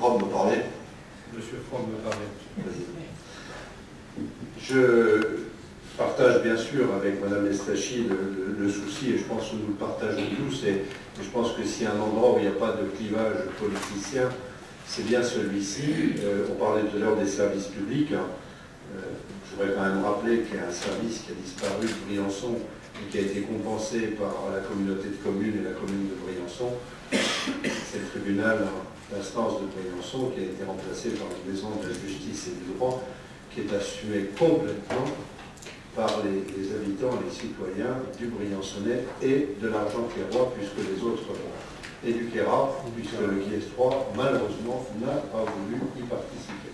Fromm me parlait. Monsieur Fromm me parlait. Je partage bien sûr avec Madame Estachi le souci, et je pense que nous le partageons tous, et je pense que s'il y a un endroit où il n'y a pas de clivage politicien, c'est bien celui-ci. On parlait tout à l'heure des services publics. Je voudrais quand même rappeler qu'il y a un service qui a disparu de Briançon et qui a été compensé par la communauté de communes et la commune de Briançon. C'est le tribunal d'instance de Briançon qui a été remplacé par une maison de la justice et du droit qui est assumée complètement par les habitants et les citoyens du Briançonnais et de l'Argent-Queyroix, puisque les autres, et du Queyras, puisque le Guiers 3, malheureusement, n'a pas voulu y participer.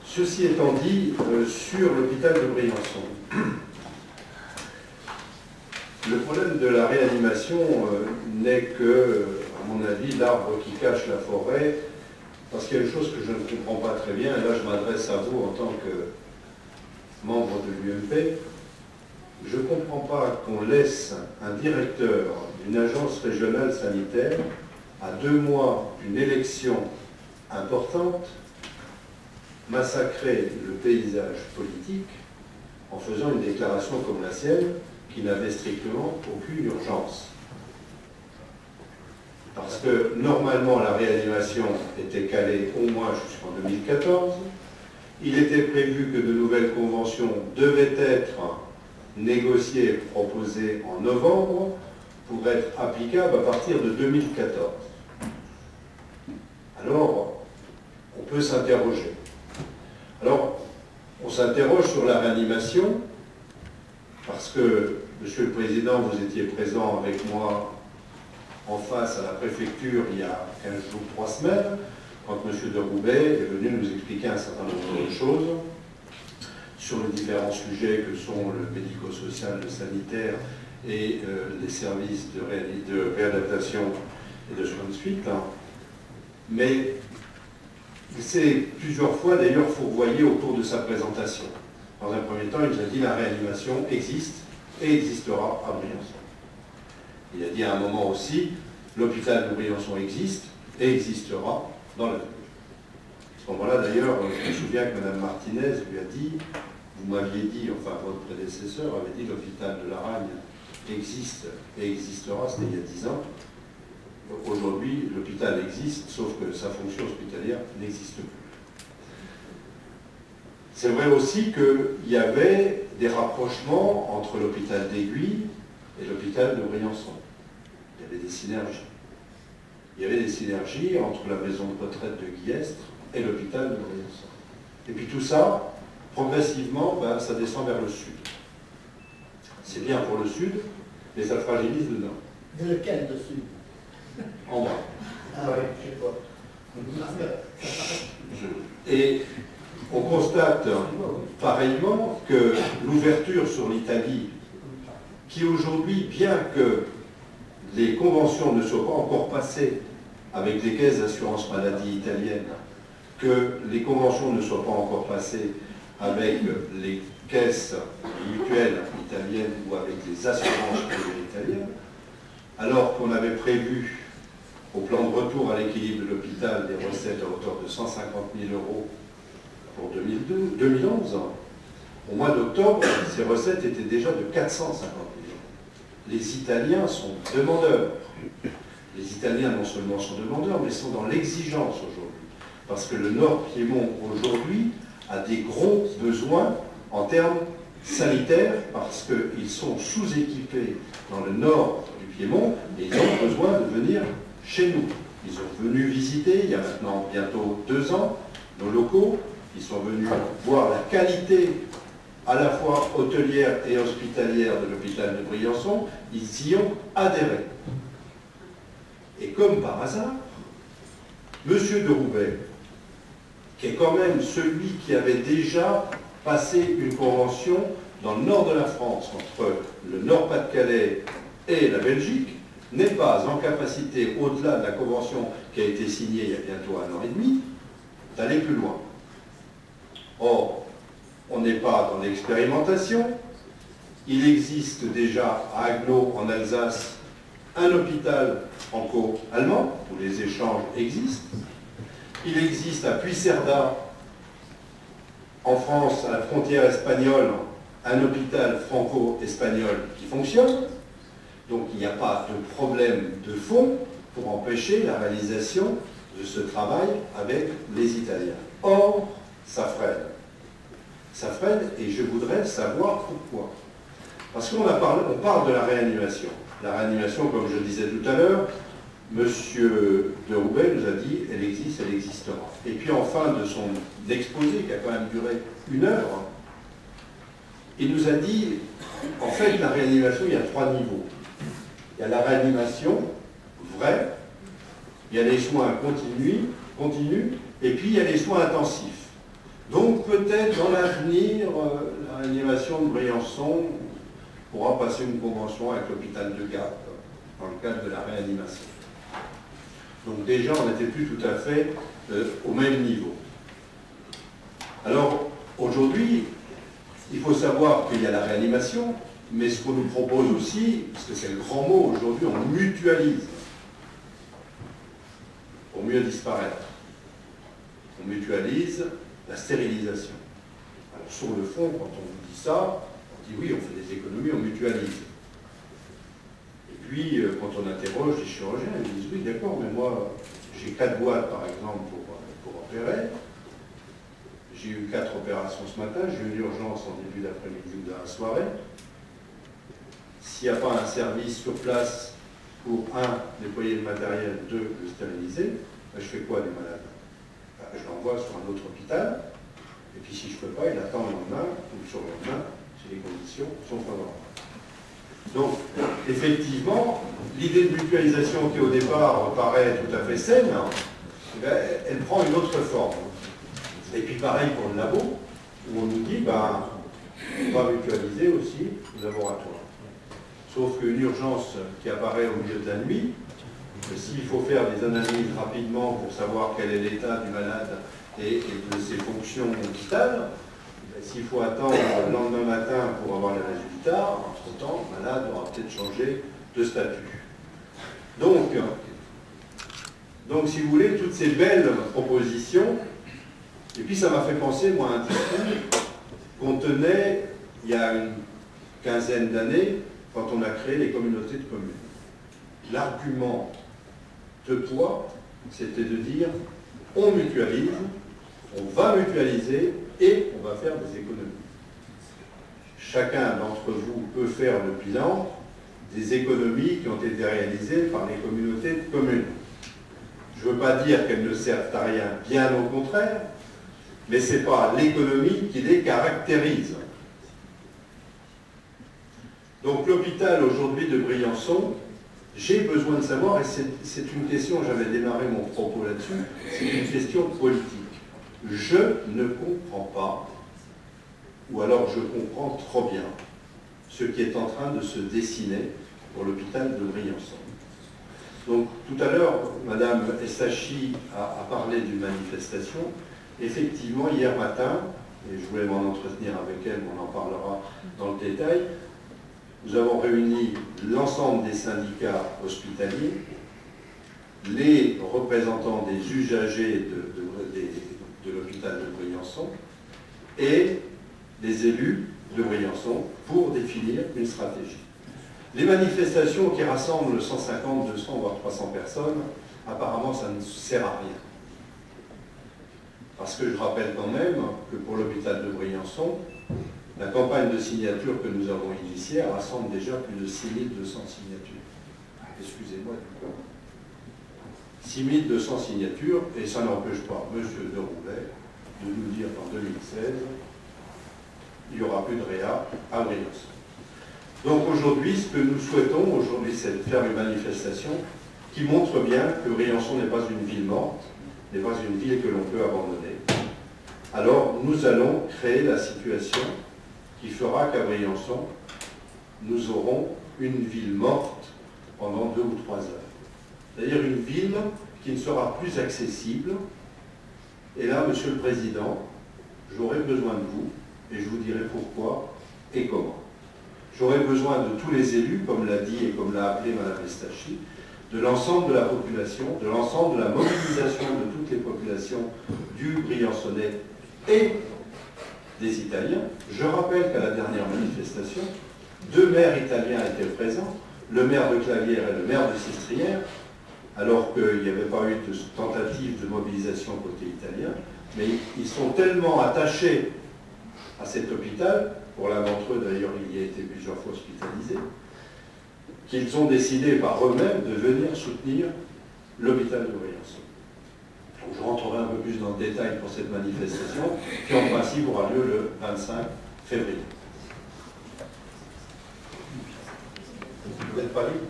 Ceci étant dit, sur l'hôpital de Briançon, le problème de la réanimation n'est que, à mon avis, l'arbre qui cache la forêt, parce qu'il y a une chose que je ne comprends pas très bien, et là je m'adresse à vous en tant que membre de l'UMP, je ne comprends pas qu'on laisse un directeur d'une agence régionale sanitaire à 2 mois d'une élection importante massacrer le paysage politique en faisant une déclaration comme la sienne qui n'avait strictement aucune urgence. Parce que normalement la réanimation était calée au moins jusqu'en 2014. Il était prévu que de nouvelles conventions devaient être négociées et proposées en novembre pour être applicables à partir de 2014. Alors, on peut s'interroger. Alors, on s'interroge sur la réanimation parce que, Monsieur le Président, vous étiez présent avec moi en face à la préfecture il y a 15 jours, 3 semaines, quand M. de Roubaix est venu nous expliquer un certain nombre de choses sur les différents sujets que sont le médico-social, le sanitaire et les services de réadaptation et de soins de suite. Mais il s'est plusieurs fois d'ailleurs fourvoyé au cours de sa présentation. Dans un premier temps, il nous a dit la réanimation existe et existera à Briançon. Il a dit à un moment aussi, l'hôpital de Briançon existe et existera dans l'avenir. À ce moment-là, d'ailleurs, je me souviens que Mme Martinez lui a dit, vous m'aviez dit, enfin votre prédécesseur avait dit l'hôpital de Laragne existe et existera, c'était il y a 10 ans. Aujourd'hui, l'hôpital existe, sauf que sa fonction hospitalière n'existe plus. C'est vrai aussi qu'il y avait des rapprochements entre l'hôpital d'Aiguille et l'hôpital de Briançon. Il y avait des synergies. Il y avait des synergies entre la maison de retraite de Guillestre et l'hôpital de Briançon. Et puis tout ça, progressivement, ça descend vers le sud. C'est bien pour le sud, mais ça fragilise le nord. De lequel de sud? En bas. Ah oui, je sais pas. Et on constate pareillement que l'ouverture sur l'Italie, qui aujourd'hui, bien que les conventions ne soient pas encore passées avec les caisses d'assurance maladie italiennes, que les conventions ne soient pas encore passées avec les caisses mutuelles italiennes ou avec les assurances privées italiennes, alors qu'on avait prévu au plan de retour à l'équilibre de l'hôpital des recettes à hauteur de 150 000 € pour 2011, au mois d'octobre, ces recettes étaient déjà de 450 000 €. Les Italiens sont demandeurs. Les Italiens non seulement sont demandeurs, mais sont dans l'exigence aujourd'hui. Parce que le Nord-Piémont aujourd'hui a des gros besoins en termes sanitaires, parce qu'ils sont sous-équipés dans le nord du Piémont, et ils ont besoin de venir chez nous. Ils sont venus visiter, il y a maintenant bientôt 2 ans, nos locaux. Ils sont venus voir la qualité à la fois hôtelière et hospitalière de l'hôpital de Briançon. Ils y ont adhéré. Et comme par hasard, M. de Roubaix, qui est quand même celui qui avait déjà passé une convention dans le nord de la France, entre le Nord-Pas-de-Calais et la Belgique, n'est pas en capacité, au-delà de la convention qui a été signée il y a bientôt 1 an et demi, d'aller plus loin. Or, on n'est pas dans l'expérimentation. Il existe déjà à Agno, en Alsace, un hôpital franco-allemand, où les échanges existent. Il existe à Puigcerdà, en France, à la frontière espagnole, un hôpital franco-espagnol qui fonctionne. Donc il n'y a pas de problème de fond pour empêcher la réalisation de ce travail avec les Italiens. Or, ça freine. Ça freine et je voudrais savoir pourquoi. Parce qu'on parle de la réanimation. La réanimation, comme je le disais tout à l'heure, M. de Roubaix nous a dit, elle existe, elle existera. Et puis en fin de son exposé, qui a quand même duré 1 heure, il nous a dit, en fait, la réanimation, il y a 3 niveaux. Il y a la réanimation vraie, il y a les soins continus, et puis il y a les soins intensifs. Donc peut-être dans l'avenir, la réanimation de Briançon pourra passer une convention avec l'hôpital de Gap dans le cadre de la réanimation. Donc déjà, on n'était plus tout à fait au même niveau. Alors, aujourd'hui, il faut savoir qu'il y a la réanimation, mais ce qu'on nous propose aussi, parce que c'est le grand mot aujourd'hui, on mutualise pour mieux disparaître. On mutualise la stérilisation. Alors, sur le fond, quand on vous dit ça, on dit oui, on fait des économies, on mutualise. Et puis, quand on interroge les chirurgiens, ils disent oui, d'accord, mais moi, j'ai 4 boîtes, par exemple, pour opérer. J'ai eu 4 opérations ce matin, j'ai eu une urgence en début d'après-midi ou dans la soirée. S'il n'y a pas un service sur place pour, 1, déployer le matériel, 2, le stériliser, ben, je fais quoi des malades? Ben, je l'envoie sur un autre hôpital, et puis si je ne peux pas, il attend le lendemain, ou le surlendemain, si les conditions sont favorables. Donc, effectivement, l'idée de mutualisation qui au départ paraît tout à fait saine, ben, elle prend une autre forme. Et puis pareil pour le labo, où on nous dit, ben, on va mutualiser aussi le laboratoire. Sauf qu'une urgence qui apparaît au milieu de la nuit, s'il faut faire des analyses rapidement pour savoir quel est l'état du malade et de ses fonctions vitales, s'il faut attendre le lendemain matin pour avoir les résultats, entre-temps, le malade aura peut-être changé de statut. Donc, si vous voulez, toutes ces belles propositions, et puis ça m'a fait penser, moi, à un discours qu'on tenait il y a une quinzaine d'années, quand on a créé les communautés de communes. L'argument de poids, c'était de dire, on mutualise, on va mutualiser et on va faire des économies. Chacun d'entre vous peut faire le bilan des économies qui ont été réalisées par les communautés de communes. Je ne veux pas dire qu'elles ne servent à rien, bien au contraire, mais ce n'est pas l'économie qui les caractérise. Donc l'hôpital aujourd'hui de Briançon, j'ai besoin de savoir, et c'est une question, j'avais démarré mon propos là-dessus, c'est une question politique. Je ne comprends pas, ou alors je comprends trop bien, ce qui est en train de se dessiner pour l'hôpital de Briançon. Donc tout à l'heure, Madame Estachi a parlé d'une manifestation. Effectivement, hier matin, et je voulais m'en entretenir avec elle, on en parlera dans le détail, nous avons réuni l'ensemble des syndicats hospitaliers, les représentants des usagers de l'hôpital de Briançon et des élus de Briançon pour définir une stratégie. Les manifestations qui rassemblent 150, 200, voire 300 personnes, apparemment ça ne sert à rien. Parce que je rappelle quand même que pour l'hôpital de Briançon, la campagne de signature que nous avons initiée rassemble déjà plus de 6200 signatures. Excusez-moi du coup. 6200 signatures, et ça n'empêche pas M. de Roubaix de nous dire qu'en 2016, il n'y aura plus de réa à Briançon. Donc aujourd'hui, ce que nous souhaitons aujourd'hui, c'est de faire une manifestation qui montre bien que Briançon n'est pas une ville morte, n'est pas une ville que l'on peut abandonner. Alors nous allons créer la situation qui fera qu'à Briançon, nous aurons une ville morte pendant 2 ou 3 heures. C'est-à-dire une ville qui ne sera plus accessible. Et là, Monsieur le Président, j'aurai besoin de vous, et je vous dirai pourquoi et comment. J'aurai besoin de tous les élus, comme l'a dit et comme l'a appelé Mme Estachi. de l'ensemble de la population, de l'ensemble de la mobilisation de toutes les populations du Briançonnais et des Italiens. Je rappelle qu'à la dernière manifestation, 2 maires italiens étaient présents, le maire de Clavières et le maire de Sistrières, alors qu'il n'y avait pas eu de tentative de mobilisation côté italien, mais ils sont tellement attachés à cet hôpital, pour l'un d'entre eux d'ailleurs il y a été plusieurs fois hospitalisé, qu'ils ont décidé par eux-mêmes de venir soutenir l'hôpital de Briançon. Je rentrerai un peu plus dans le détail pour cette manifestation, qui en principe aura lieu le 25 février. Vous n'êtes pas libre ?